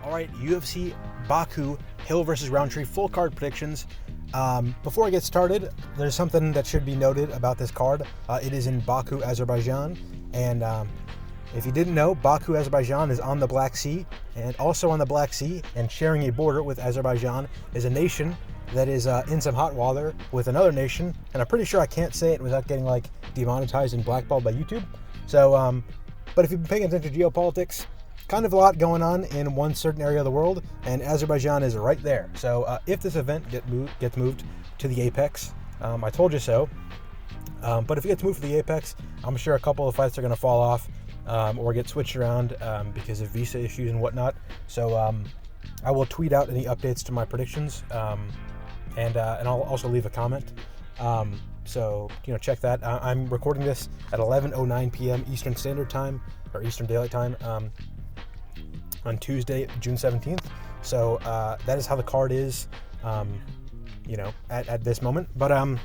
All right, UFC Baku, Hill versus Rountree, full card predictions. Before I get started, there's something that should be noted about this card. It is in Baku, Azerbaijan, and if you didn't know, Baku, Azerbaijan is on the Black Sea, and also on the Black Sea and sharing a border with Azerbaijan is a nation that is in some hot water with another nation, and I'm pretty sure I can't say it without getting like demonetized and blackballed by YouTube. So, but if you've been paying attention to geopolitics, kind of a lot going on in one certain area of the world, and Azerbaijan is right there. So if this event gets moved to the Apex, I told you so. But if it gets moved to the Apex, I'm sure a couple of fights are going to fall off or get switched around because of visa issues and whatnot. So I will tweet out any updates to my predictions, and I'll also leave a comment. So check that. I'm recording this at 11:09 p.m. Eastern Standard Time, or Eastern Daylight Time, on Tuesday, June 17th. So that is how the card is, at this moment. But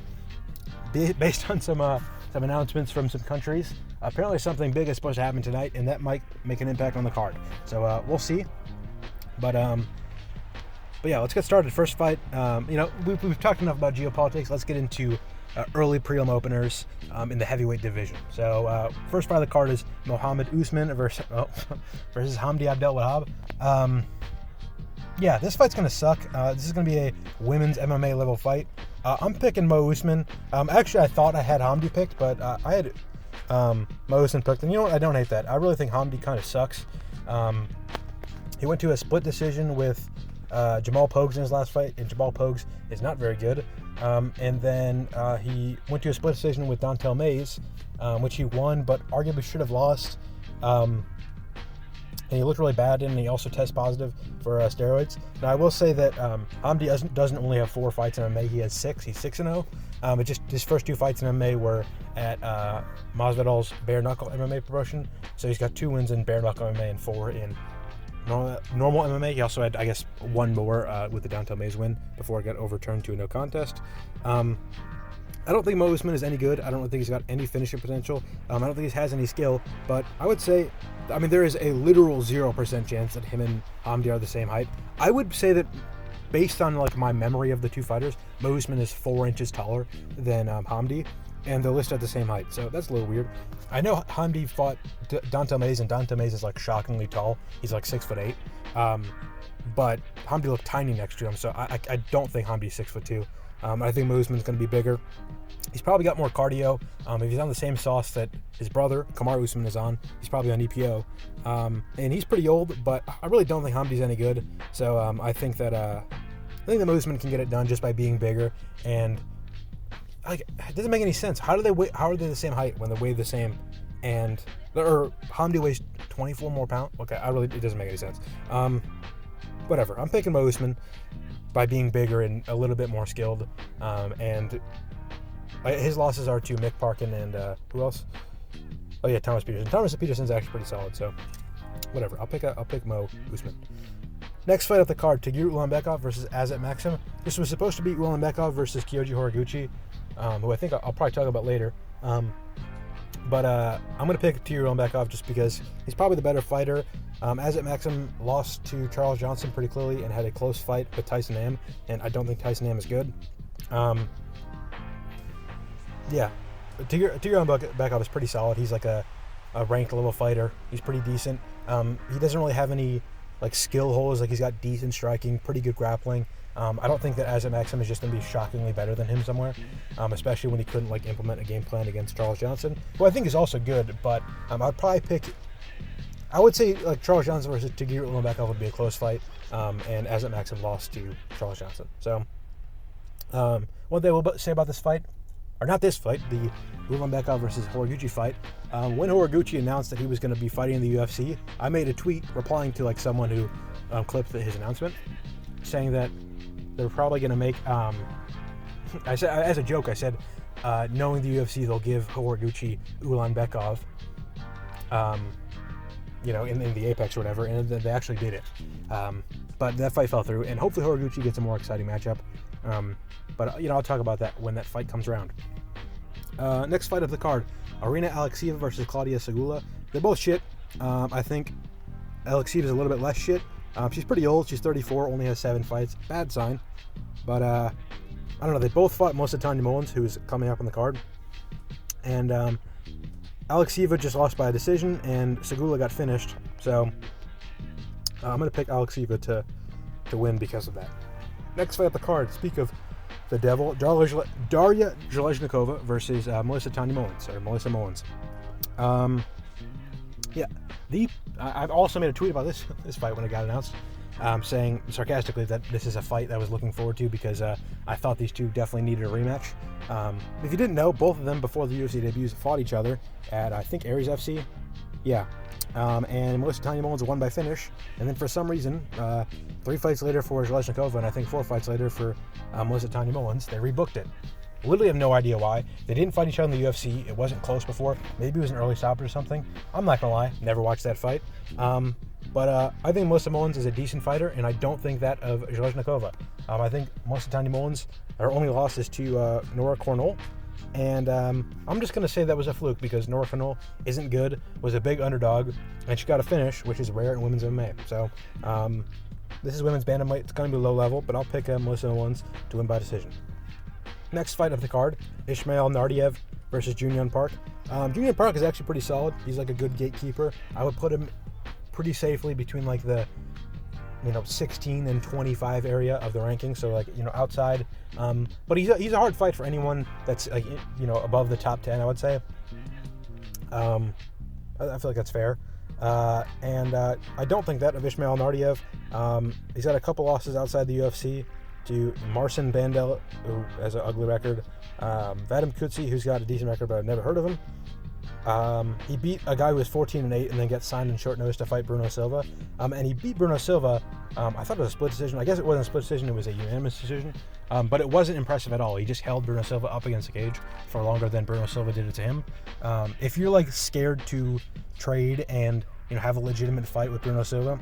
based on some announcements from some countries, apparently something big is supposed to happen tonight, and that might make an impact on the card. So we'll see. But yeah, let's get started. First fight. We've talked enough about geopolitics. Let's get into early prelim openers in the heavyweight division. So first fight of the card is Mohammed Usman versus Hamdy Abdelwahab. Yeah, this fight's gonna suck. This is gonna be a women's MMA level fight. I'm picking Mo Usman. Actually, I thought I had Hamdy picked, but I had Mo Usman picked. And you know what? I don't hate that. I really think Hamdy kind of sucks. He went to a split decision with Jamal Pogues in his last fight, and Jamal Pogues is not very good. And then he went to a split decision with Dontel Mays, which he won, but arguably should have lost. And he looked really bad, and he also tested positive for steroids. Now, I will say that Hamdy doesn't only have 4 fights in MMA; he has 6. He's 6-0. But just his first 2 fights in MMA were at Masvidal's bare knuckle MMA promotion. So he's got 2 wins in bare knuckle MMA and 4 in normal MMA. He also had, I guess, 1 more with the Dontel Mays win before it got overturned to a no contest. I don't think Mo Usman is any good. I don't think he's got any finishing potential. I don't think he has any skill. But I would say, there is a literal 0% chance that him and Hamdy are the same height. I would say that based on my memory of the 2 fighters, Mo Usman is 4 inches taller than Hamdy, and they're listed at the same height. So that's a little weird. I know Hamdy fought Dontel Mays, and Dontel Mays is shockingly tall. He's 6'8". But Hamdy looked tiny next to him, so I don't think Hamdy's 6'2". I think Mo Usman's going to be bigger. He's probably got more cardio. If he's on the same sauce that his brother, Kamaru Usman, is on, he's probably on EPO. And he's pretty old, but I really don't think Hamdy's any good. So I think that Mo Usman can get it done just by being bigger. And it doesn't make any sense. How are they the same height when they weigh the same? Or Hamdy weighs 24 more pounds? Okay, it doesn't make any sense. Whatever. I'm picking Mo Usman by being bigger and a little bit more skilled. And his losses are to Mick Parkin and who else? Oh yeah, Thomas Peterson. Thomas Peterson's actually pretty solid, so whatever. I'll pick Mo Usman. Next fight up the card, Tagir Ulanbekov versus Azat Maksum. This was supposed to be Ulanbekov versus Kyoji Horiguchi, who I think I'll probably talk about later. But I'm going to pick Tagir Ulanbekov just because he's probably the better fighter. Azat Maksum lost to Charles Johnson pretty clearly and had a close fight with Tyson Nam, and I don't think Tyson Nam is good. Yeah, Tagir Ulanbekov is pretty solid. He's a ranked level fighter. He's pretty decent. He doesn't really have any skill holes. He's got decent striking, pretty good grappling. I don't think that Azat Maksum is just going to be shockingly better than him somewhere, especially when he couldn't implement a game plan against Charles Johnson, who I think is also good. But I'd probably pick. I would say Charles Johnson versus Tagir Ulanbekov would be a close fight, and Azat Maksum lost to Charles Johnson. So, what they will say about this fight, or not this fight, the Ulanbekov versus Horiguchi fight. When Horiguchi announced that he was going to be fighting in the UFC, I made a tweet replying to someone who clipped his announcement, saying that they're probably going to make. I said, as a joke, I said, knowing the UFC, they'll give Horiguchi Ulanbekov, in the Apex or whatever, and they actually did it. But that fight fell through, and hopefully Horiguchi gets a more exciting matchup. But I'll talk about that when that fight comes around. Next fight of the card, Irina Alekseeva versus Klaudia Syguła. They're both shit. I think Alekseeva is a little bit less shit, She's pretty old. She's 34, only has 7 fights. Bad sign. But, I don't know. They both fought Tagir Mullins, who's coming up on the card. And Alekseeva just lost by a decision, and Syguła got finished. So, I'm going to pick Alekseeva to win because of that. Next fight up the card. Speak of the devil. Daria Zheleznyakova versus Melissa Mullins. I've also made a tweet about this fight when it got announced, saying sarcastically that this is a fight that I was looking forward to because I thought these two definitely needed a rematch. If you didn't know, both of them before the UFC debuts fought each other at, I think, Aries FC. Yeah. And Melissa Mullins won by finish, and then for some reason, 3 fights later for Zheleznyakova, and I think 4 fights later for Melissa Mullins, they rebooked it. Literally have no idea why. They didn't fight each other in the UFC. It wasn't close before. Maybe it was an early stoppage or something. I'm not gonna lie, never watched that fight. But I think Melissa Mullins is a decent fighter, and I don't think that of Zheleznyakova. I think Melissa Mullins, her only loss is to Nora Cornell. And I'm just going to say that was a fluke because Nora Cornell isn't good, was a big underdog, and she got a finish, which is rare in women's MMA. So this is women's bantamweight. It's going to be low level, but I'll pick Melissa Mullins to win by decision. Next fight of the card, Ismail Naurdiev versus Jun-yong Park. Jun-yong Park is actually pretty solid. He's like a good gatekeeper. I would put him pretty safely between like the 16 and 25 area of the ranking, so like outside. But he's a hard fight for anyone that's like above the top 10, I would say. I feel like that's fair. And I don't think that of Ismail Naurdiev. He's had a couple losses outside the UFC to Marcin Bandel, who has an ugly record. Vadim Kutsi, who's got a decent record, but I've never heard of him. He beat a guy who was 14-8 and then gets signed in short notice to fight Bruno Silva. And he beat Bruno Silva. I thought it was a split decision. I guess it wasn't a split decision. It was a unanimous decision. But it wasn't impressive at all. He just held Bruno Silva up against the cage for longer than Bruno Silva did it to him. If you're like scared to trade and have a legitimate fight with Bruno Silva,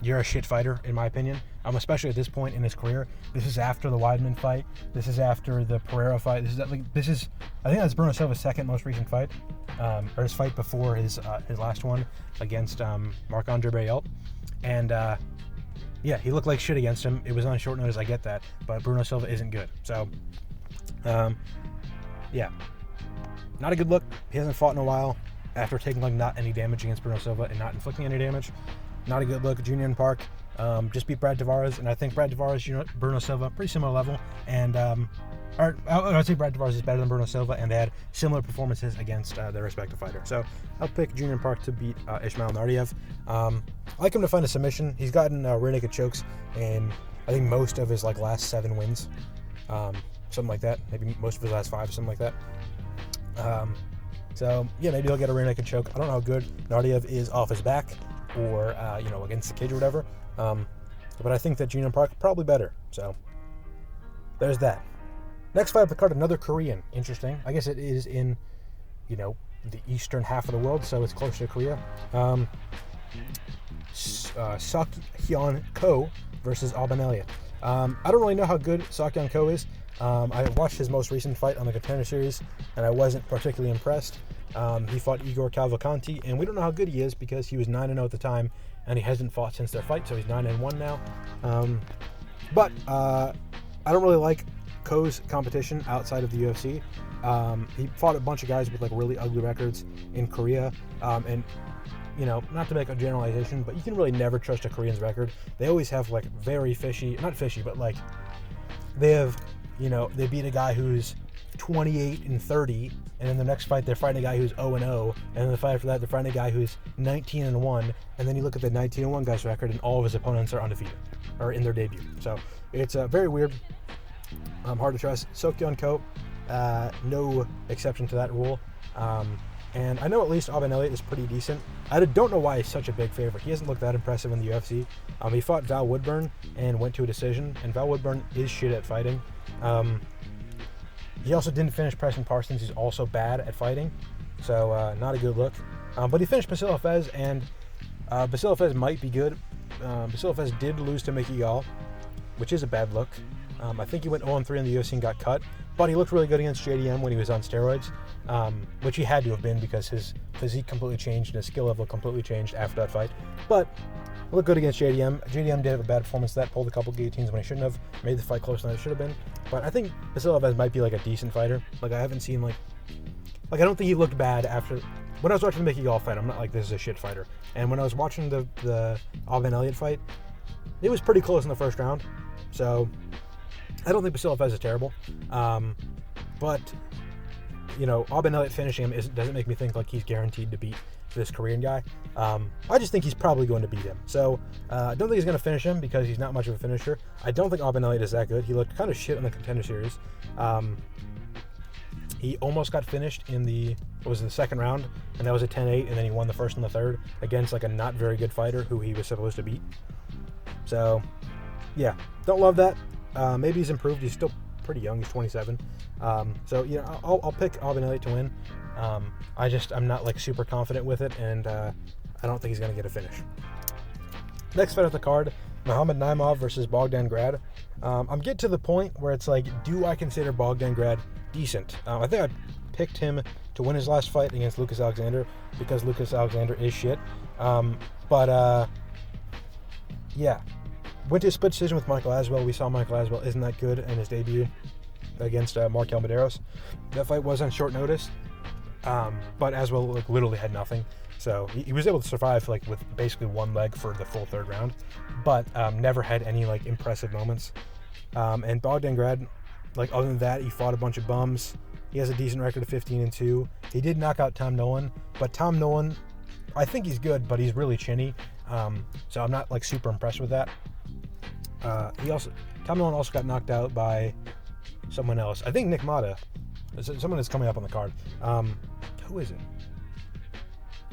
you're a shit fighter, in my opinion. Especially at this point in his career. This is after the Weidman fight. This is after the Pereira fight. I think that's Bruno Silva's second most recent fight, or his fight before his last one against Marc-Andre Barriault. And he looked like shit against him. It was on short notice, I get that, but Bruno Silva isn't good. So, not a good look. He hasn't fought in a while after taking like not any damage against Bruno Silva and not inflicting any damage. Not a good look. Jun-yong Park just beat Brad Tavares, and I think Brad Tavares, Bruno Silva, pretty similar level, and I would say Brad Tavares is better than Bruno Silva, and they had similar performances against their respective fighter. So I'll pick Jun-yong Park to beat Ismail Naurdiev. I like him to find a submission. He's gotten rear naked chokes in I think most of his last 7 wins, something like that. Maybe most of his last 5, something like that. Maybe he'll get a rear naked choke. I don't know how good Naurdiev is off his back or against the cage or whatever. But I think that Jun-yong Park probably better. So there's that. Next fight up the card, another Korean. Interesting. I guess it is in, the eastern half of the world, so it's closer to Korea. Seok-hyun Ko versus Oban Elliott. I don't really know how good Seok-hyun Ko is. I watched his most recent fight on the Contender Series, and I wasn't particularly impressed. He fought Igor Cavalcanti, and we don't know how good he is because he was 9-0 at the time, and he hasn't fought since their fight, so he's 9-1 now. But I don't really like Ko's competition outside of the UFC. He fought a bunch of guys with really ugly records in Korea, and not to make a generalization, but you can really never trust a Korean's record. They always have very fishy, not fishy, but they have, they beat a guy who's 28-30, and in the next fight they're fighting a guy who's 0-0, and in the fight after that they're fighting a guy who's 19-1, and then you look at the 19-1 guy's record and all of his opponents are undefeated, or in their debut. So it's very weird, hard to trust. Seok-hyun Ko, no exception to that rule, and I know at least Oban Elliott is pretty decent. I don't know why he's such a big favorite. He hasn't looked that impressive in the UFC. He fought Val Woodburn and went to a decision, and Val Woodburn is shit at fighting. He also didn't finish Preston Parsons, who's also bad at fighting, so not a good look. But he finished Basile Fez, and Basile Fez might be good. Basile Fez did lose to Mickey Gall, which is a bad look. I think he went 0-3 in the UFC and got cut, but he looked really good against JDM when he was on steroids, which he had to have been because his physique completely changed and his skill level completely changed after that fight. But looked good against JDM. JDM did have a bad performance that, pulled a couple guillotines when he shouldn't have, made the fight closer than it should have been. But I think Vasiljev might be like a decent fighter. Like, I haven't seen like I don't think he looked bad after. When I was watching the Mickey Gall fight, I'm not like, this is a shit fighter. And when I was watching the Oban Elliott fight, it was pretty close in the first round. So I don't think Vasiljev is terrible. But, you know, Oban Elliott finishing him doesn't make me think like he's guaranteed to beat this Korean guy. I just think he's probably going to beat him. So I don't think he's going to finish him because he's not much of a finisher. I don't think Oban Elliott is that good. He looked kind of shit in the Contender Series. He almost got finished in the second round, and that was a 10-8, and then he won the first and the third against like a not very good fighter who he was supposed to beat. So, yeah, don't love that. Maybe he's improved. He's still pretty young. He's 27. So, yeah, I'll pick Oban Elliott to win. I'm not like super confident with it, and I don't think he's going to get a finish. Next fight of the card, Mohammed Naimov versus Bogdan Grad. I'm getting to the point where it's like, do I consider Bogdan Grad decent? I think I picked him to win his last fight against Lucas Alexander because Lucas Alexander is shit. Yeah. Went to a split decision with Michael Aswell. We saw Michael Aswell isn't that good in his debut against Markel Medeiros. That fight was on short notice, but Aswell like literally had nothing. So he was able to survive like with basically one leg for the full third round, but never had any like impressive moments. And Bogdan Grad, like other than that, he fought a bunch of bums. He has a decent record of 15-2. He did knock out Tom Nolan, but Tom Nolan, I think he's good, but he's really chinny. So I'm not like super impressed with that. Tom Nolan also got knocked out by someone else. I think Nick Motta. Someone is coming up on the card. Who is it?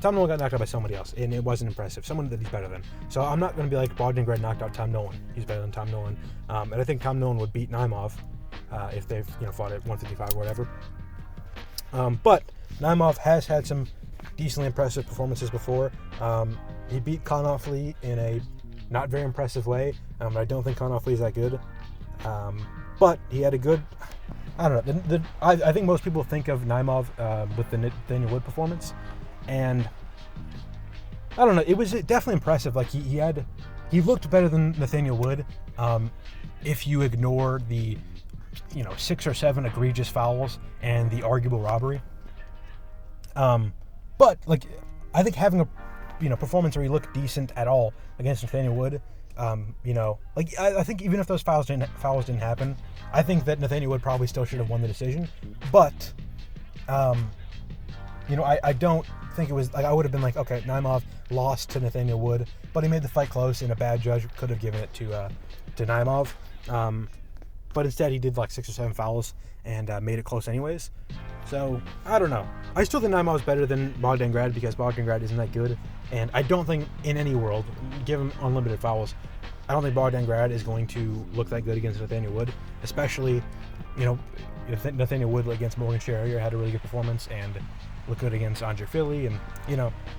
Tom Nolan got knocked out by somebody else, and it wasn't impressive. Someone that he's better than. So I'm not going to be like Bogdan Grad knocked out Tom Nolan. He's better than Tom Nolan. And I think Tom Nolan would beat Naimov if they've fought at 155 or whatever. But Naimov has had some decently impressive performances before. He beat Konofli in a not very impressive way. I don't think Konofli is that good. But he had a good. I don't know. I think most people think of Naimov with the Nathaniel Wood performance, and I don't know. It was definitely impressive. Like he looked better than Nathaniel Wood. If you ignore the 6 or 7 egregious fouls and the arguable robbery. But like I think having a performance where he looked decent at all against Nathaniel Wood. I think even if those fouls didn't happen, I think that Nathaniel Wood probably still should have won the decision. But, I don't think it was like I would have been like, okay, Naimov lost to Nathaniel Wood, but he made the fight close, and a bad judge could have given it to Naimov. But instead, he did like 6 or 7 fouls and made it close anyways. So I don't know. I still think Naimov is better than Bogdan Grad because Bogdan Grad isn't that good. And I don't think in any world, give him unlimited fouls, I don't think Bogdan Grad is going to look that good against Nathaniel Wood. Especially, Nathaniel Wood against Morgan Sherrier had a really good performance and looked good against Andre Philly. And,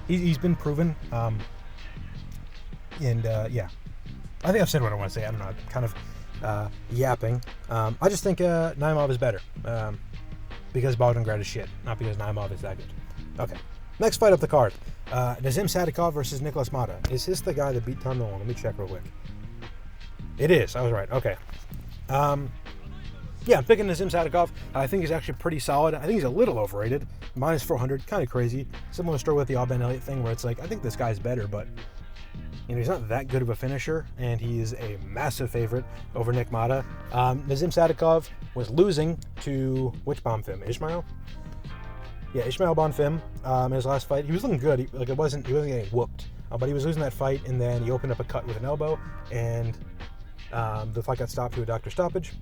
he's been proven. Yeah. I think I've said what I want to say. I don't know. I'm kind of yapping. I just think Naimov is better. Because Bogdan Grad is shit, not because Naimov is that good. Okay, next fight up the card. Nazim Sadykhov versus Nikolas Motta. Is this the guy that beat Tom Nolan? Let me check real quick. It is. I was right. Okay. Yeah, I'm picking Nazim Sadykhov. I think he's actually pretty solid. I think he's a little overrated. Minus 400, kind of crazy. Similar story with the Oban Elliott thing where it's like, I think this guy's better, but he's not that good of a finisher, and he's a massive favorite over Nick Motta. Nazim Sadykhov was losing to which Bonfim? Ismail? Yeah, Ismail Bonfim in his last fight. He was looking good. He wasn't getting whooped, but he was losing that fight, and then he opened up a cut with an elbow, and the fight got stopped to a doctor stoppage.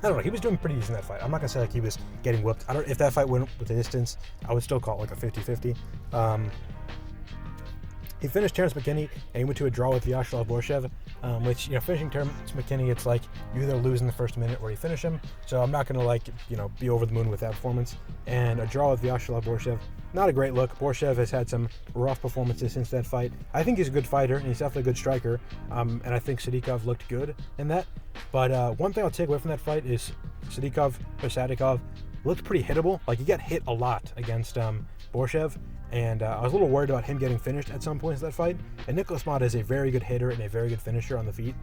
I don't know. He was doing pretty decent in that fight. I'm not gonna say like he was getting whooped. If that fight went with the distance, I would still call it like a 50-50. He finished Terrence McKinney, and he went to a draw with Vyacheslav Borshev, which, finishing Terrence McKinney, it's like you either lose in the first minute or you finish him. So I'm not going to, be over the moon with that performance. And a draw with Vyacheslav Borshev, not a great look. Borshev has had some rough performances since that fight. I think he's a good fighter, and he's definitely a good striker. And I think Sadykhov looked good in that. But one thing I'll take away from that fight is Sadykhov looked pretty hittable. Like, he got hit a lot against Borshev. And I was a little worried about him getting finished at some points of that fight. And Nikolas Motta is a very good hitter and a very good finisher on the feet.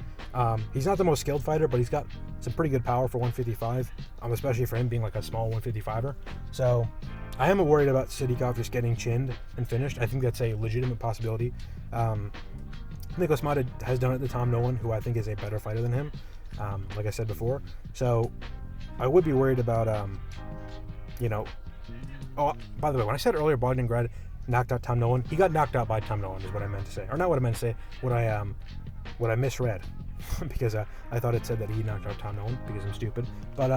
He's not the most skilled fighter, but he's got some pretty good power for 155, especially for him being like a small 155er. So I am worried about Sadykhov just getting chinned and finished. I think that's a legitimate possibility. Nikolas Motta has done it to Tom Nolan, who I think is a better fighter than him, like I said before. So I would be worried about, Oh, by the way, when I said earlier Bogdan Grad knocked out Tom Nolan, he got knocked out by Tom Nolan is what I meant to say. Or not what I meant to say, what I misread. Because I thought it said that he knocked out Tom Nolan because I'm stupid. But,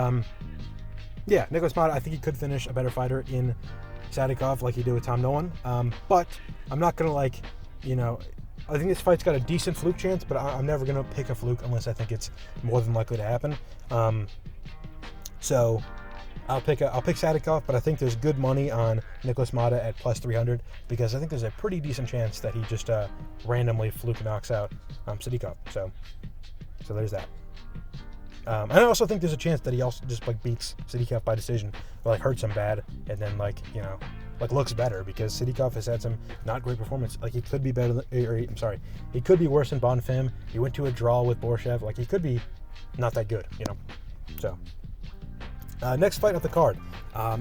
yeah, Nikolas Motta, I think he could finish a better fighter in Sadykhov like he did with Tom Nolan. But I'm not going to, I think this fight's got a decent fluke chance, but I'm never going to pick a fluke unless I think it's more than likely to happen. So I'll pick Sadykhov, but I think there's good money on Nikolas Motta at plus 300 because I think there's a pretty decent chance that he just randomly fluke knocks out Sadykhov. So there's that. And I also think there's a chance that he also just beats Sadykhov by decision, or hurts him bad, and then looks better because Sadykhov has had some not great performance. He could be better. He could be worse than Bonfim. He went to a draw with Borshev. He could be not that good, So. Next fight of the card.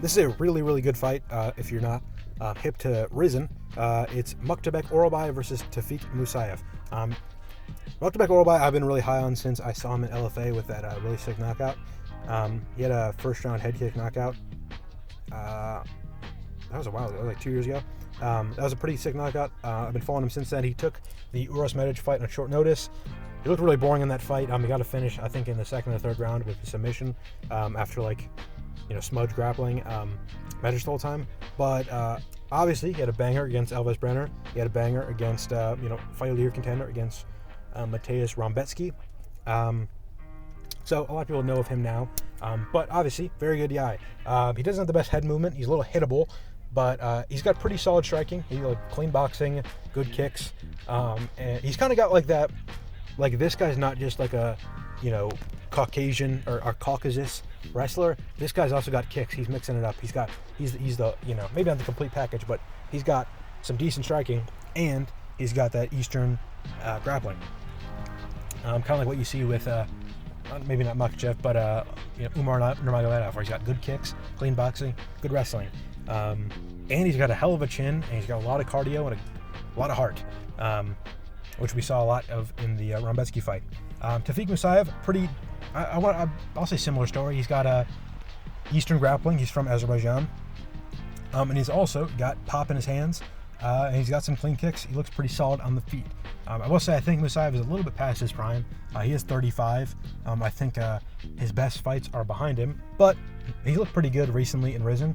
This is a really, really good fight if you're not hip to Rizin. It's Muktabek Oralbai versus Tafik Musayev. Muktabek Oralbai I've been really high on since I saw him in LFA with that really sick knockout. He had a first-round head kick knockout. That was a while ago, like 2 years ago. That was a pretty sick knockout. I've been following him since then. He took the Uros Medic fight on short notice. He looked really boring in that fight. He got a finish, I think, in the second or third round with the submission after, smudge grappling Medic the whole time. But obviously, he had a banger against Elvis Brenner. He had a banger against, fight of the year contender against Mateusz Rąbecki. So a lot of people know of him now. But obviously, very good guy. He doesn't have the best head movement. He's a little hittable. But he's got pretty solid striking. He's clean boxing, good kicks. And he's kind of got that... this guy's not just a, Caucasian or Caucasus wrestler. This guy's also got kicks. He's mixing it up. He's the, maybe not the complete package, but he's got some decent striking and he's got that Eastern grappling. Kind of like what you see with, maybe not Makhachev, but, Umar Nurmagomedov, where he's got good kicks, clean boxing, good wrestling. And he's got a hell of a chin and he's got a lot of cardio and a lot of heart. Which we saw a lot of in the Rąbecki fight. Tafik Musayev, I'll say similar story. He's got Eastern grappling. He's from Azerbaijan. And he's also got pop in his hands. And he's got some clean kicks. He looks pretty solid on the feet. I will say I think Musayev is a little bit past his prime. He is 35. I think his best fights are behind him. But he looked pretty good recently in Rizin.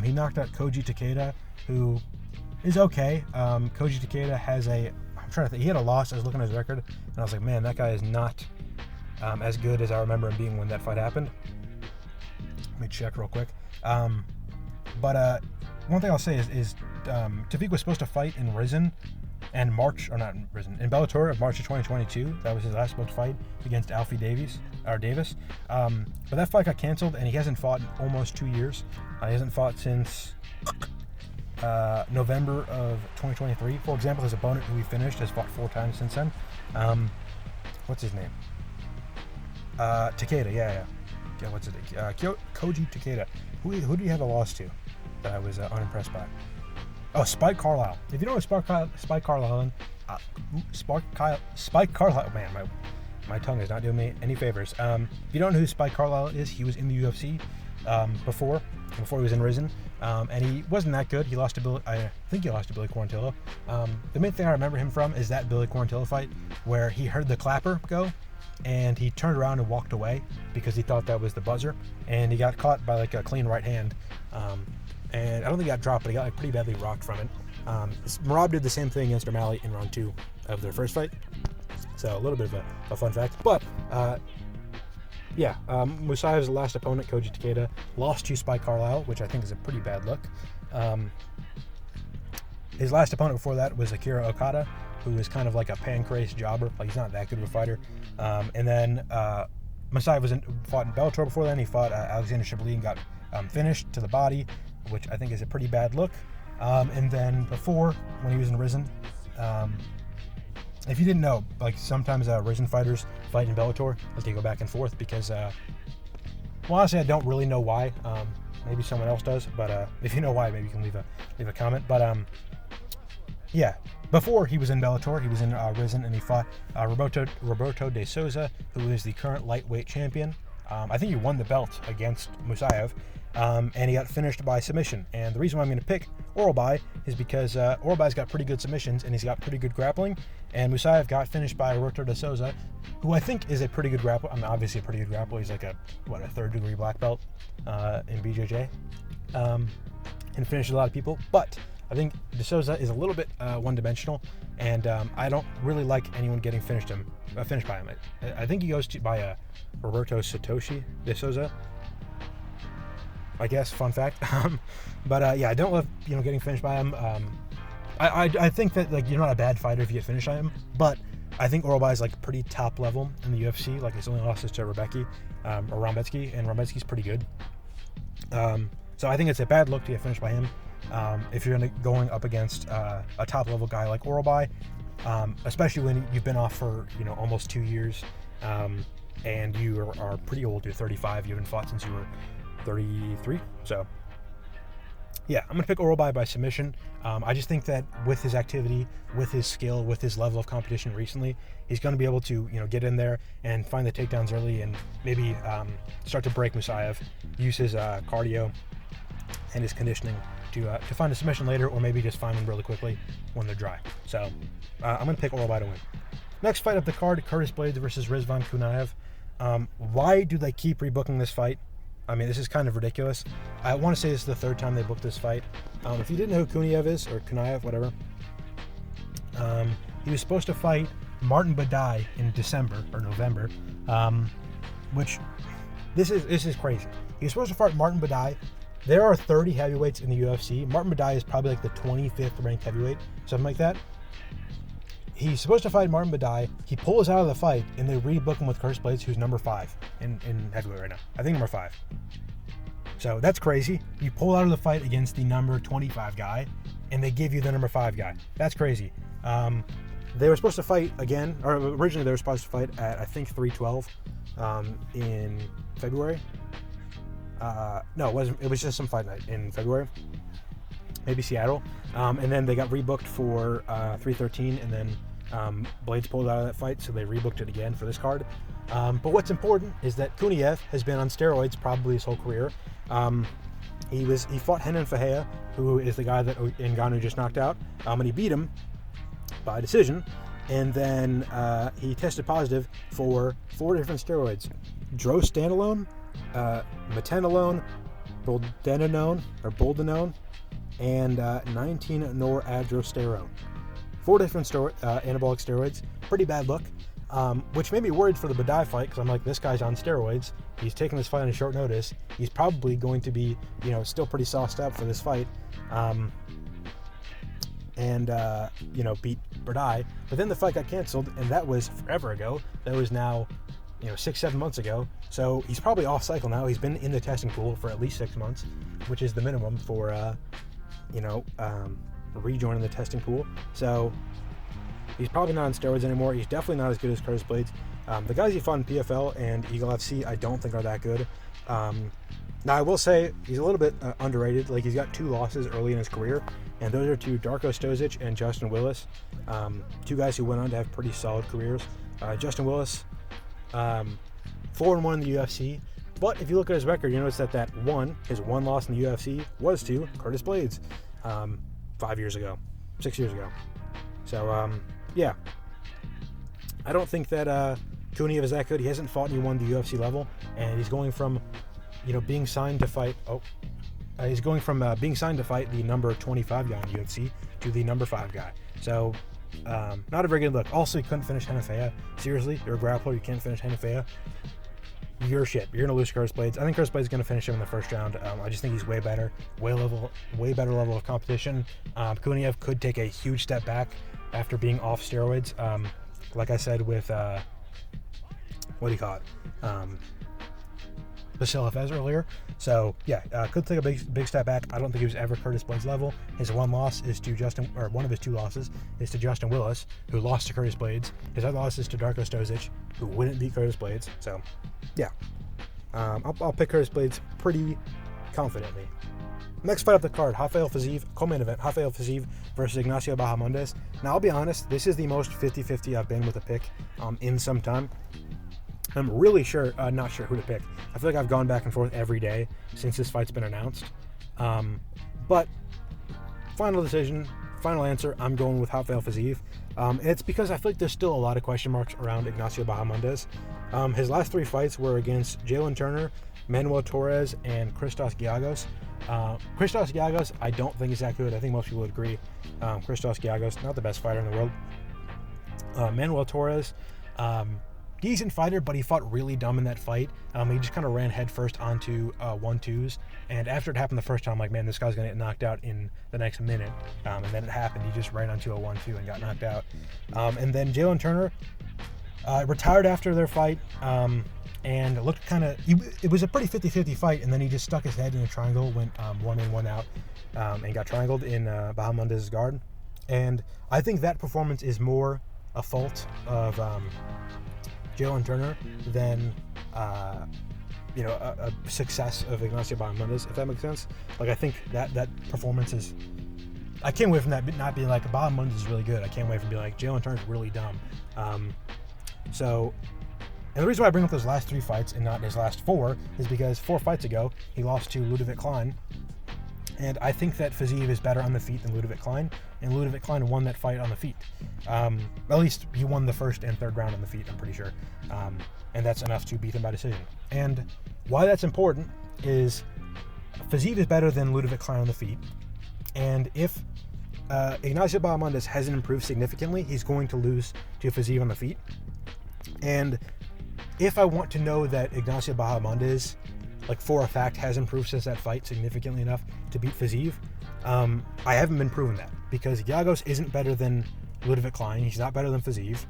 He knocked out Koji Takeda, who is okay. Koji Takeda has I'm trying to think. He had a loss. I was looking at his record, and I was like, man, that guy is not as good as I remember him being when that fight happened. Let me check real quick. But one thing I'll say is Tafik was supposed to fight in Rizin and March, or not in Rizin, in Bellator of March of 2022. That was his last booked fight against Alfie Davis. But that fight got canceled, and he hasn't fought in almost 2 years. He hasn't fought since November of 2023. For example, his opponent who he finished has fought 4 times since then. What's his name? Takeda, yeah, what's his name? Koji Takeda. Who do you have a loss to that I was unimpressed by? Oh, Spike Carlisle. If you don't know Spike Carlisle, man, my tongue is not doing me any favors. If you don't know who Spike Carlisle is, he was in the UFC before he was in Rizin. And he wasn't that good. I think he lost to Billy Quarantillo. The main thing I remember him from is that Billy Quarantillo fight where he heard the clapper go and he turned around and walked away because he thought that was the buzzer, and he got caught by a clean right hand. And I don't think he got dropped, but he got pretty badly rocked from it. Merab did the same thing against O'Malley in round 2 of their first fight. So a little bit of a fun fact. But Musayev's last opponent, Koji Takeda, lost to Spike Carlisle, which I think is a pretty bad look. His last opponent before that was Akira Okada, who is kind of like a pancrase jobber. He's not that good of a fighter. And then Musayev fought in Bellator before then. He fought Alexander Shabalin and got finished to the body, which I think is a pretty bad look. And then before, when he was in Risen, if you didn't know, like sometimes Risen fighters fight in Bellator, like they go back and forth because, well, honestly, I don't really know why. Maybe someone else does, but if you know why, maybe you can leave a comment. But yeah, before he was in Bellator, he was in Risen, and he fought Roberto de Souza, who is the current lightweight champion. I think he won the belt against Musayev, and he got finished by submission. And the reason why I'm going to pick Oralbai is because Oralbai's got pretty good submissions, and he's got pretty good grappling, and Musayev got finished by Roberto de Souza, who I think is a pretty good grappler. I mean, obviously a pretty good grappler. He's like a third-degree black belt in BJJ, and finished a lot of people. But I think de Souza is a little bit one-dimensional, and I don't really like anyone getting finished by him. I think he goes by Roberto Satoshi de Souza, I guess. Fun fact. But yeah, I don't love getting finished by him. I think that like you're not a bad fighter if you get finished by him, but I think Oralbai is like pretty top level in the UFC. Like his only losses to Rebecki, or Rambetsky, and Rambetsky's pretty good. So I think it's a bad look to get finished by him. If you're going up against a top level guy like Oralbai, especially when you've been off for almost 2 years, and you are pretty old. You're 35. You haven't fought since you were 33. So yeah, I'm gonna pick Oralbai by submission. I just think that with his activity, with his skill, with his level of competition recently, he's going to be able to get in there and find the takedowns early, and maybe start to break Musayev, use his cardio and his conditioning to find a submission later, or maybe just find them really quickly when they're dry. So I'm going to pick Oralbai to win. Next fight up the card, Curtis Blaydes versus Rizvan Kunaev. Why do they keep rebooking this fight? I mean, this is kind of ridiculous. I want to say this is the third time they booked this fight. If you didn't know who Kunaev is, or Kunaev, whatever, he was supposed to fight Martin Badai in December or November, which this is crazy. He was supposed to fight Martin Badai. There are 30 heavyweights in the UFC. Martin Badai is probably like the 25th ranked heavyweight, something like that. He's supposed to fight Martin Badai. He pulls out of the fight, and they rebook him with Curtis Blaydes, who's number 5 in heavyweight right now. I think number 5. So that's crazy. You pull out of the fight against the number 25 guy, and they give you the number 5 guy. That's crazy. They were supposed to fight again, or originally they were supposed to fight at, I think, 312 in February. No, it wasn't. It was just some fight night in February. Maybe Seattle. And then they got rebooked for 313, and then Blaydes pulled out of that fight, so they rebooked it again for this card. But what's important is that Kunaev has been on steroids probably his whole career. He fought Renan Fahea, who is the guy that Ngannou just knocked out, and he beat him by decision. And then he tested positive for 4 different steroids: drostanolone, metenolone, boldenone, and 19-noradrosterone. 4 different anabolic steroids. Pretty bad look, which made me worried for the Badai fight, because I'm like, this guy's on steroids. He's taking this fight on short notice. He's probably going to be, still pretty sauced up for this fight, and beat Badai. But then the fight got canceled, and that was forever ago. That was now 6-7 months ago. So he's probably off cycle now. He's been in the testing pool for at least 6 months, which is the minimum for rejoining the testing pool. So he's probably not on steroids anymore. He's definitely not as good as Curtis Blaydes. The guys he fought in PFL and Eagle FC, I don't think are that good. Now I will say he's a little bit underrated. Like, he's got 2 losses early in his career, and those are to Darko Stozic and Justin Willis, 2 guys who went on to have pretty solid careers. Justin Willis, 4-1 in the UFC. But if you look at his record, you notice that his one loss in the UFC was to Curtis Blaydes 6 years ago. So, yeah. I don't think that Kunaev is that good. He hasn't fought anyone at the UFC level, and he's going from, being signed to fight. He's going from being signed to fight the number 25 guy in the UFC to the number 5 guy. So, not a very good look. Also, he couldn't finish Renan Fahea. Seriously, you're a grappler. You can't finish Renan Fahea. You're shit. You're going to lose Curtis Blaydes. I think Curtis Blaydes is going to finish him in the first round. I just think he's way better. Way better level of competition. Kunaev could take a huge step back after being off steroids. Like I said with, what do you call it? Fez earlier. So yeah, could take a big step back. I don't think he was ever Curtis Blades level. His one loss is to one of his two losses is to Justin Willis, who lost to Curtis Blades. His other loss is to Darko Stosic, who wouldn't beat Curtis Blades. So yeah, I'll pick Curtis Blades pretty confidently. Next fight up the card, Rafael Fiziev, co-main event, Rafael Fiziev versus Ignacio Bahamondes. Now, I'll be honest, this is the most 50-50 I've been with a pick in some time. I'm really not sure who to pick. I feel like I've gone back and forth every day since this fight's been announced. But final decision, final answer, I'm going with Rafael Fiziev. It's because I feel like there's still a lot of question marks around Ignacio Bahamondes. His last 3 fights were against Jalen Turner, Manuel Torres, and Christos Giagos. Christos Giagos, I don't think is that good. I think most people would agree. Christos Giagos, not the best fighter in the world. Manuel Torres, decent fighter, but he fought really dumb in that fight. He just kind of ran headfirst onto 1-2s, and after it happened the first time, I'm like, man, this guy's gonna get knocked out in the next minute. And then it happened. He just ran onto a 1-2 and got knocked out. And then Jalen Turner retired after their fight. And it looked it was a pretty 50-50 fight, and then he just stuck his head in a triangle, went 1 in, 1 out, and got triangled in Bahamondes' guard. And I think that performance is more a fault of Jalen Turner than a success of Ignacio Bahamondes, if that makes sense. Like, I think that performance is, I can't wait from that not being like, Bahamondes is really good. I can't wait from being like, Jalen Turner's really dumb. And the reason why I bring up those last 3 fights and not his last 4 is because 4 fights ago, he lost to Ludovic Klein. And I think that Fiziev is better on the feet than Ludovic Klein. And Ludovic Klein won that fight on the feet. At least he won the first and third round on the feet, I'm pretty sure. And that's enough to beat him by decision. And why that's important is Fiziev is better than Ludovic Klein on the feet. And if Ignacio Bahamondes hasn't improved significantly, he's going to lose to Fiziev on the feet. And if I want to know that Ignacio Bahamondes, like, for a fact, has improved since that fight significantly enough to beat Fiziev, I haven't been proven that, because Giagos isn't better than Ludovic Klein. He's not better than Fiziev.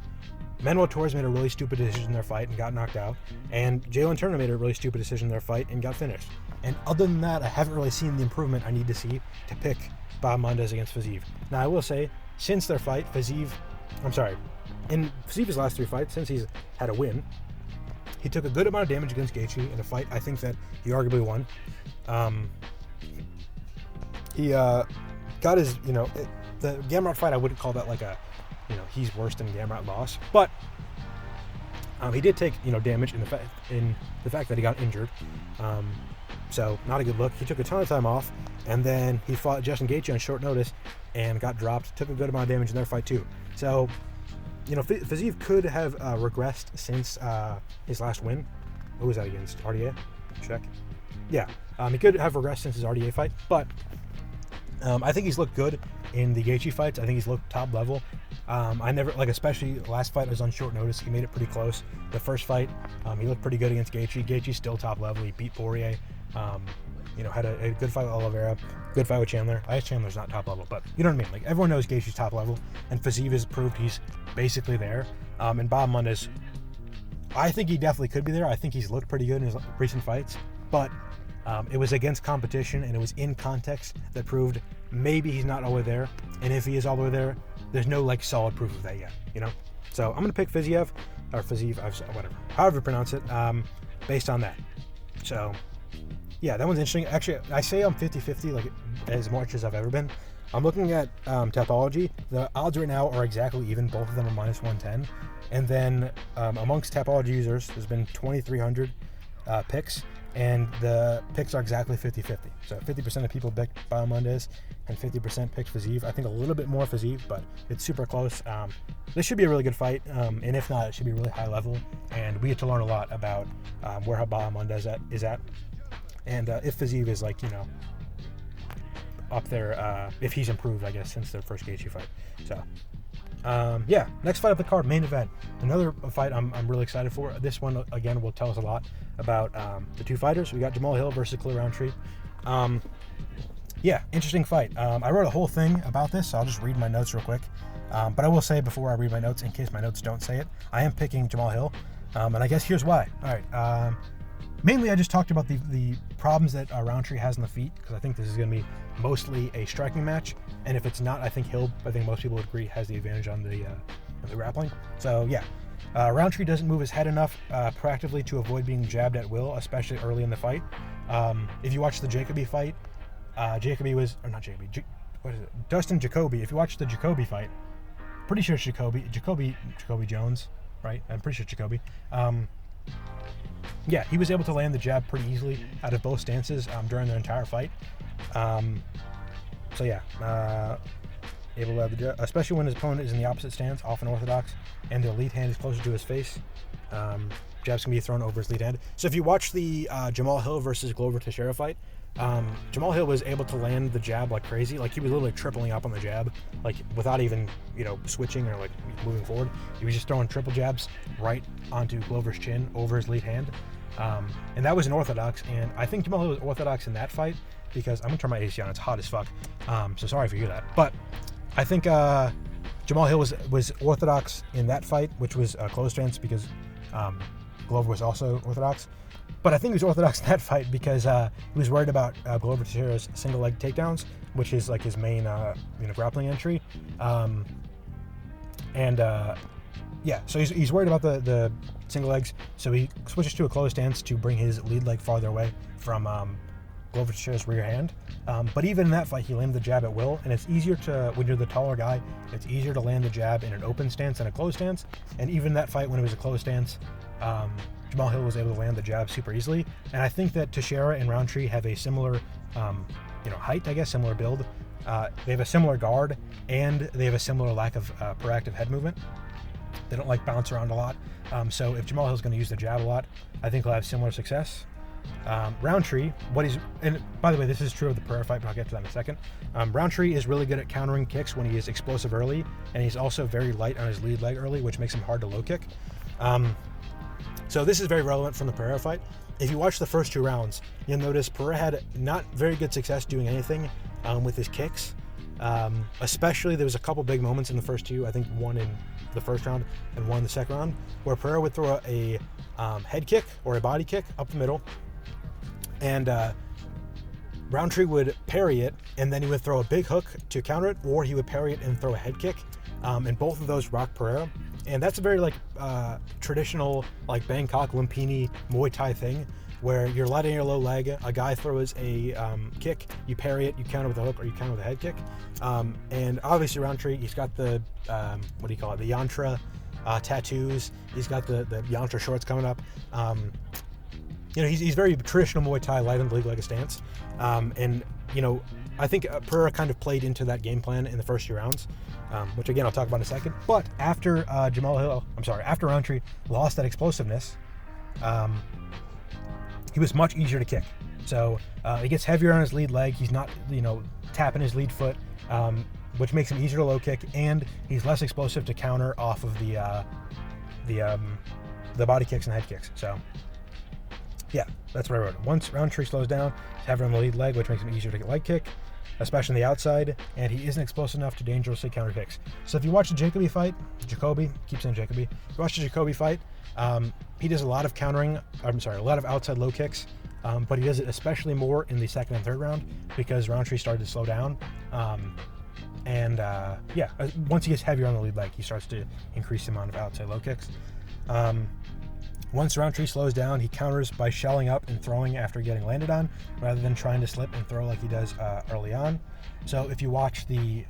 Manuel Torres made a really stupid decision in their fight and got knocked out, and Jalen Turner made a really stupid decision in their fight and got finished. And other than that, I haven't really seen the improvement I need to see to pick Bahamondes against Fiziev. Now, I will say, since their fight, in Fiziev's last 3 fights, since he's had a win, he took a good amount of damage against Gaethje in a fight I think that he arguably won. He got his, the Gamrot fight, I wouldn't call that like a, he's worse than Gamrot loss, but he did take, damage in the fact that he got injured. So not a good look. He took a ton of time off, and then he fought Justin Gaethje on short notice and got dropped. Took a good amount of damage in their fight too. So, Fiziev could have regressed since his last win. Who was that against? RDA? Check. Yeah, he could have regressed since his RDA fight, but I think he's looked good in the Gaethje fights. I think he's looked top level. Especially the last fight was on short notice. He made it pretty close. The first fight, he looked pretty good against Gaethje. Gaethje's still top level. He beat Poirier. Had a good fight with Oliveira, good fight with Chandler. I guess Chandler's not top level, but you know what I mean? Like, everyone knows Gaethje's top level, and Fiziev has proved he's basically there. And Bahamondes, I think he definitely could be there. I think he's looked pretty good in his recent fights, but it was against competition, and it was in context that proved maybe he's not all the way there. And if he is all the way there, there's no, solid proof of that yet, So I'm going to pick Fiziev, whatever, however you pronounce it, based on that. So, yeah, that one's interesting. Actually, I say I'm 50-50, as much as I've ever been. I'm looking at Tapology. The odds right now are exactly even. Both of them are minus 110. And then amongst Tapology users, there's been 2,300 picks, and the picks are exactly 50-50. So 50% of people picked Bahamondes, and 50% picked Fiziev. I think a little bit more Fiziev, but it's super close. This should be a really good fight, and if not, it should be really high level. And we get to learn a lot about where Bahamondes is at. And if Fiziev is up there, if he's improved, I guess, since their first Gaethje fight. So, next fight up the card, main event. Another fight I'm really excited for. This one, again, will tell us a lot about the 2 fighters. We got Jamal Hill versus Khalil Rountree. Interesting fight. I wrote a whole thing about this, so I'll just read my notes real quick. But I will say before I read my notes, in case my notes don't say it, I am picking Jamal Hill. And I guess here's why. All right. mainly I just talked about the problems that Rountree has on the feet, because I think this is going to be mostly a striking match, and if it's not, I think most people would agree, has the advantage on the grappling. So yeah, Rountree doesn't move his head enough proactively to avoid being jabbed at will, especially early in the fight. If you watch the Jacoby fight, Dustin Jacoby. If you watch the Jacoby fight, pretty sure it's Jacoby Jones, right? I'm pretty sure it's Jacoby. Yeah, he was able to land the jab pretty easily out of both stances during the entire fight. So yeah, able to have the jab, especially when his opponent is in the opposite stance, often orthodox, and their lead hand is closer to his face. Jabs can be thrown over his lead hand. So if you watch the Jamal Hill versus Glover Teixeira fight, Jamal Hill was able to land the jab like crazy. Like, he was literally tripling up on the jab, like without even, switching or like moving forward. He was just throwing triple jabs right onto Glover's chin over his lead hand. And that was an orthodox, and I think Jamal Hill was orthodox in that fight, because I'm gonna turn my AC on, it's hot as fuck. So sorry if you hear that. But I think Jamal Hill was orthodox in that fight, which was a close stance, because Glover was also orthodox. But I think he was orthodox in that fight because he was worried about Glover Teixeira's single leg takedowns, which is like his main grappling entry. Yeah, so he's worried about the single legs, so he switches to a closed stance to bring his lead leg farther away from Glover Teixeira's rear hand. But even in that fight, he landed the jab at will, and it's easier to, when you're the taller guy, it's easier to land the jab in an open stance than a closed stance. And even in that fight, when it was a closed stance, Jamal Hill was able to land the jab super easily. And I think that Teixeira and Rountree have a similar, height, I guess, similar build. They have a similar guard, and they have a similar lack of proactive head movement. They don't like bounce around a lot. So if Jamal Hill's going to use the jab a lot, I think he'll have similar success. Rountree, and by the way, this is true of the Pereira fight, but I'll get to that in a second. Rountree is really good at countering kicks when he is explosive early, and he's also very light on his lead leg early, which makes him hard to low kick. So this is very relevant from the Pereira fight. If you watch the first 2 rounds, you'll notice Pereira had not very good success doing anything with his kicks. Especially, there was a couple big moments in the first 2, I think one in the first round and one in the second round, where Pereira would throw a head kick or a body kick up the middle, and Rountree would parry it, and then he would throw a big hook to counter it, or he would parry it and throw a head kick, and both of those rock Pereira. And that's a very traditional Bangkok Lumpini Muay Thai thing, where you're letting your low leg, a guy throws a kick, you parry it, you counter with a hook, or you counter with a head kick. And obviously Rountree, he's got the the yantra tattoos. He's got the yantra shorts coming up. He's very traditional Muay Thai, light on the leg stance. I think Pereira kind of played into that game plan in the first 2 rounds, which again I'll talk about in a second. But after after Rountree lost that explosiveness, he was much easier to kick. So he gets heavier on his lead leg. He's not tapping his lead foot, which makes him easier to low kick, and he's less explosive to counter off of the body kicks and head kicks. So yeah, that's what I wrote. Once Rountree slows down, he's heavier on the lead leg, which makes him easier to get leg kick, especially on the outside, and he isn't explosive enough to dangerously counter kicks. So if you watch the Jacoby, he does a lot of a lot of outside low kicks, but he does it especially more in the second and third round because Rountree started to slow down. Once he gets heavier on the lead leg, he starts to increase the amount of outside low kicks. Once Rountree slows down, he counters by shelling up and throwing after getting landed on, rather than trying to slip and throw like he does early on. So if you watch the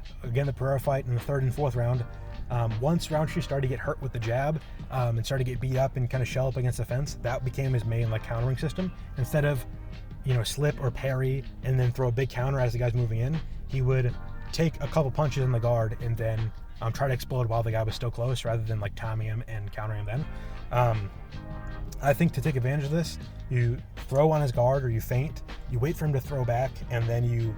Pereira fight in the third and fourth round, once Rountree started to get hurt with the jab and started to get beat up and kind of shell up against the fence, that became his main countering system. Instead of slip or parry and then throw a big counter as the guy's moving in, he would take a couple punches in the guard and then try to explode while the guy was still close, rather than timing him and countering him then. I think to take advantage of this, you throw on his guard or you feint, you wait for him to throw back, and then you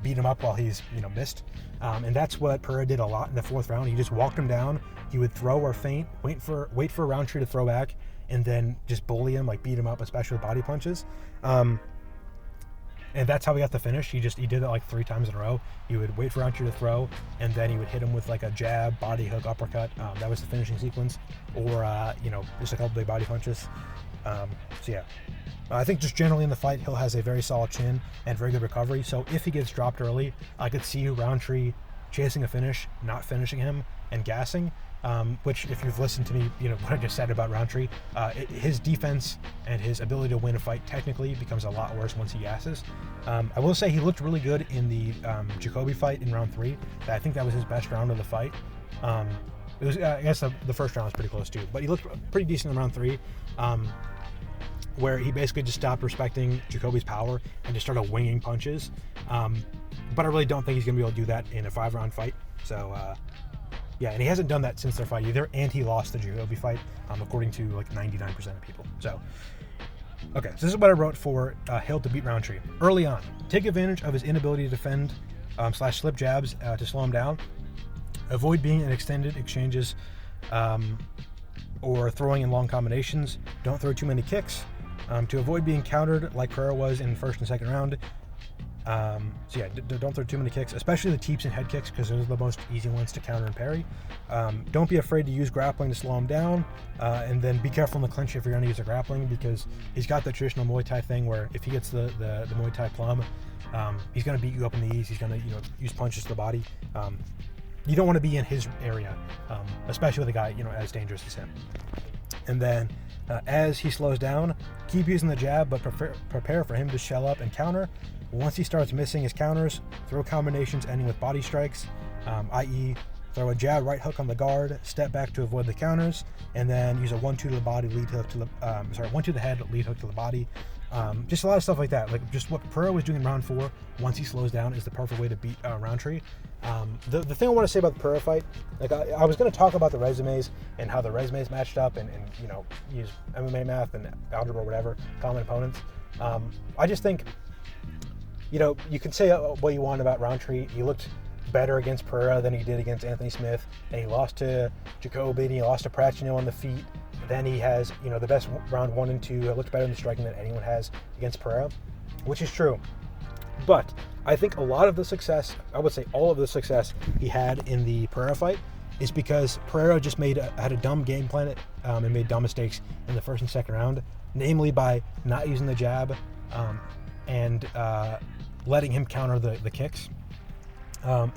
beat him up while he's missed. And that's what Pereira did a lot in the fourth round. He just walked him down. He would throw or feint, wait for Rountree to throw back, and then just bully him, beat him up, especially with body punches. And that's how he got the finish. He did it 3 times in a row. He would wait for Rountree to throw, and then he would hit him with a jab, body hook, uppercut. That was the finishing sequence, or just a couple big body punches. So yeah, I think just generally in the fight, Hill has a very solid chin and very good recovery. So if he gets dropped early, I could see Rountree chasing a finish, not finishing him, and gassing. Which, if you've listened to me, what I just said about Rountree, his defense and his ability to win a fight technically becomes a lot worse once he gasses. I will say he looked really good in the Jacoby fight in round 3. I think that was his best round of the fight. It was, I guess the first round was pretty close too, but he looked pretty decent in round 3, where he basically just stopped respecting Jacoby's power and just started winging punches. But I really don't think he's going to be able to do that in a 5-round fight. So, yeah, and he hasn't done that since their fight either, and he lost the Jacoby fight, according to like 99% of people. So, okay, so this is what I wrote for Hill to beat Rountree. Early on, take advantage of his inability to defend / slip jabs to slow him down. Avoid being in extended exchanges or throwing in long combinations. Don't throw too many kicks. To avoid being countered like Pereira was in the first and second round. So yeah, don't throw too many kicks, especially the teeps and head kicks, because those are the most easy ones to counter and parry. Don't be afraid to use grappling to slow him down, and then be careful in the clinch if you're going to use a grappling, because he's got the traditional Muay Thai thing where if he gets the Muay Thai plum, he's going to beat you up in the knees. He's going to use punches to the body. You don't want to be in his area, especially with a guy as dangerous as him. And then as he slows down, keep using the jab, but prepare for him to shell up and counter. Once he starts missing his counters, throw combinations ending with body strikes, i.e. throw a jab right hook on the guard, step back to avoid the counters, and then use a 1-2 to the body, lead hook to the 1-2 to the head, lead hook to the body. Just a lot of stuff like that. Like just what Pereira was doing in round 4, once he slows down, is the perfect way to beat Rountree. The thing I want to say about the Pereira fight, like I was going to talk about the resumes and how the resumes matched up, and use MMA math and algebra or whatever, common opponents. I just think, you can say what you want about Rountree. He looked better against Pereira than he did against Anthony Smith, and he lost to Jacoby, and he lost to Pratchino on the feet. Then he has, the best round 1 and 2. It looked better in the striking than anyone has against Pereira, which is true. But I think a lot of the success, I would say all of the success he had in the Pereira fight is because Pereira just had a dumb game plan and made dumb mistakes in the first and second round, namely by not using the jab and letting him counter the kicks.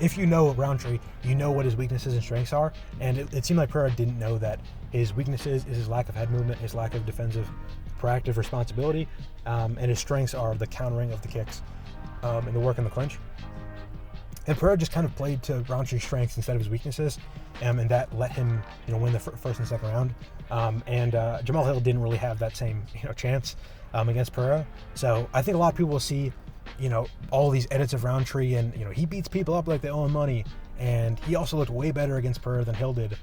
If you know Rountree, you know what his weaknesses and strengths are, and it seemed like Pereira didn't know that. His weaknesses is his lack of head movement, his lack of defensive, proactive responsibility, and his strengths are the countering of the kicks and the work in the clinch. And Pereira just kind of played to Rountree's strengths instead of his weaknesses, and that let him win the first and second round. And Jamal Hill didn't really have that same chance against Pereira. So I think a lot of people will see all these edits of Rountree, and he beats people up like they owe him money, and he also looked way better against Pereira than Hill did.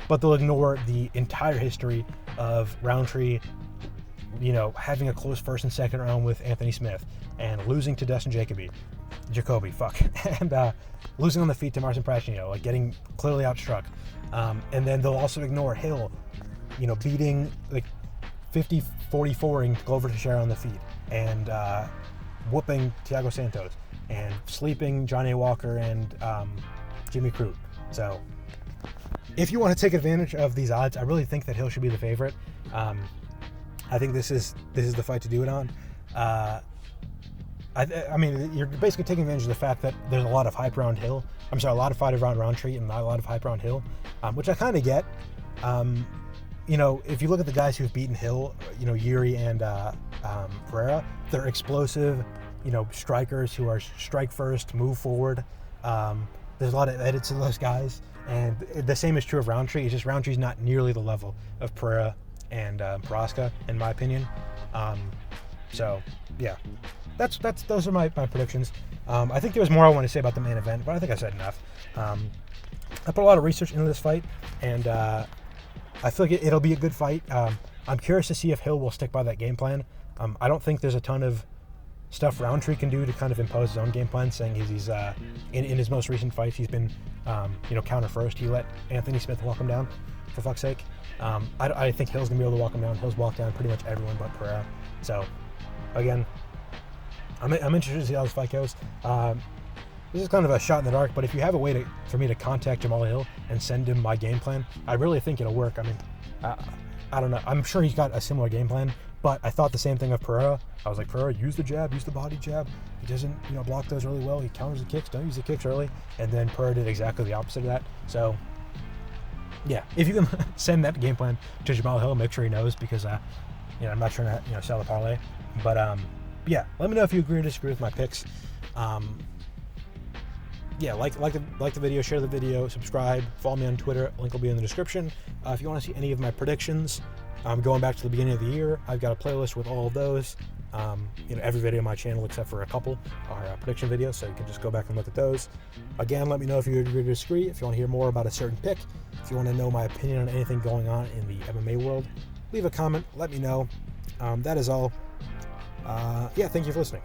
But they'll ignore the entire history of Rountree, having a close first and second round with Anthony Smith, and losing to Dustin Jacoby, and losing on the feet to Marcin Pratchino, like getting clearly outstruck. And then they'll also ignore Hill, beating like 50-44ing Glover Teixeira on the feet, and whooping Thiago Santos, and sleeping John A. Walker and Jimmy Crute. So if you want to take advantage of these odds, I really think that Hill should be the favorite. I think this is the fight to do it on. I mean, you're basically taking advantage of the fact that there's a lot of hype around Hill. A lot of fight around Rountree and not a lot of hype around Hill, which I kind of get. If you look at the guys who've beaten Hill, Yuri and Pereira, they're explosive, strikers who are strike first, move forward. There's a lot of edits in those guys, and the same is true of Rountree. It's just Rountree's not nearly the level of Pereira and Prohaska, in my opinion. So yeah, those are my predictions. I think there was more I want to say about the main event, but I think I said enough. I put a lot of research into this fight, and I feel like it'll be a good fight. I'm curious to see if Hill will stick by that game plan. I don't think there's a ton of stuff Rountree can do to kind of impose his own game plan, saying he's in his most recent fights, he's been counter first. He let Anthony Smith walk him down, for fuck's sake. I think Hill's gonna be able to walk him down. Hill's walked down pretty much everyone but Pereira. So again, I'm interested to see how this fight goes. This is kind of a shot in the dark, but if you have a way for me to contact Jamal Hill and send him my game plan, I really think it'll work. I mean, I don't know. I'm sure he's got a similar game plan, but I thought the same thing of Pereira. I was like, Pereira, use the jab, use the body jab. He doesn't, block those really well. He counters the kicks. Don't use the kicks early. And then Pereira did exactly the opposite of that. So, yeah, if you can send that game plan to Jamal Hill, make sure he knows, because, I'm not trying to, sell the parlay. But, yeah, let me know if you agree or disagree with my picks. Yeah, like the video, share the video, subscribe, follow me on Twitter. Link will be in the description. If you want to see any of my predictions, going back to the beginning of the year, I've got a playlist with all of those. Every video on my channel except for a couple are prediction videos, so you can just go back and look at those. Again, let me know if you agree or disagree. If you want to hear more about a certain pick, if you want to know my opinion on anything going on in the MMA world, leave a comment. Let me know. That is all. Yeah, thank you for listening.